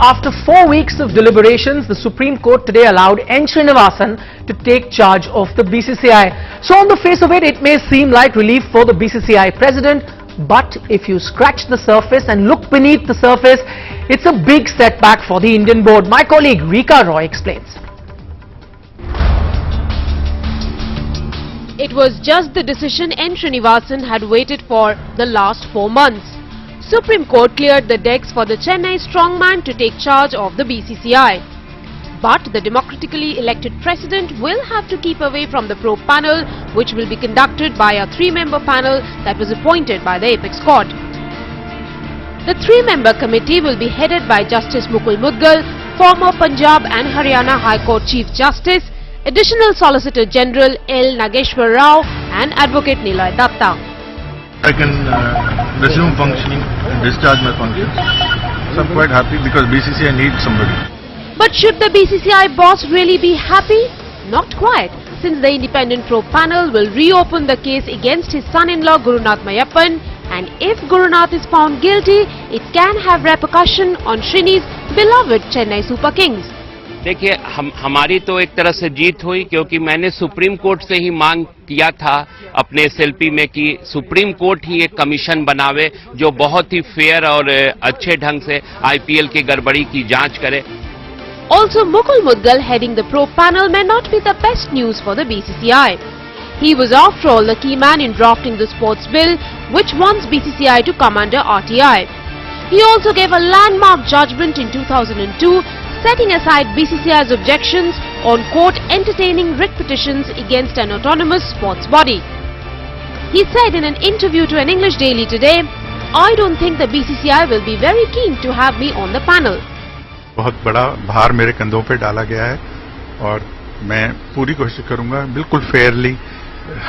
after 4 weeks of deliberations, the Supreme Court today allowed N. Srinivasan to take charge of the BCCI. So on the face of it, it may seem like relief for the BCCI president, but if you scratch the surface and look beneath the surface, it's a big setback for the Indian board. My colleague Rika Roy explains. It was just the decision N. Srinivasan had waited for the last 4 months. Supreme Court cleared the decks for the Chennai strongman to take charge of the BCCI. But the democratically elected president will have to keep away from the probe panel, which will be conducted by a 3-member panel that was appointed by the Apex Court. The 3-member committee will be headed by Justice Mukul Mudgal, former Punjab and Haryana High Court Chief Justice, Additional Solicitor General L. Nageshwar Rao and Advocate Niloy Datta. I can resume functioning and discharge my functions. So I'm quite happy because BCCI needs somebody. But should the BCCI boss really be happy? Not quite, since the independent probe panel will reopen the case against his son-in-law Gurunath Mayappan, and if Gurunath is found guilty, it can have repercussion on Srini's beloved Chennai Super Kings. देखिए हमारी तो एक तरह से जीत हुई, क्योंकि मैंने supreme court से ही मांग किया था अपने एसएलपी में कि सुप्रीम कोर्ट ही एक कमीशन बनावे जो बहुत ही फेयर और अच्छे ढंग से आईपीएल की गड़बड़ी की जांच करे. Also, Mukul Mudgal heading the probe panel may not be the best news for the BCCI. He was after all the key man in drafting the sports bill, which wants BCCI to come under RTI. He also gave a landmark judgment in 2002, setting aside BCCI's objections on court entertaining writ petitions against an autonomous sports body. He said in an interview to an English daily today, "I don't think the BCCI will be very keen to have me on the panel." बहुत बड़ा भार मेरे कंधों पे डाला गया है और मैं पूरी कोशिश करूंगा बिल्कुल फेयरली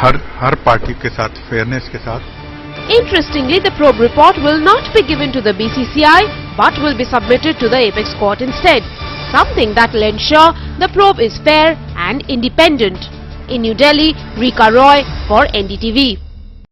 हर पार्टी के साथ फेयरनेस के साथ. Interestingly, the probe report will not be given to the BCCI but will be submitted to the Apex Court instead, something that will ensure the probe is fair and independent. In New Delhi, Rika Roy for NDTV.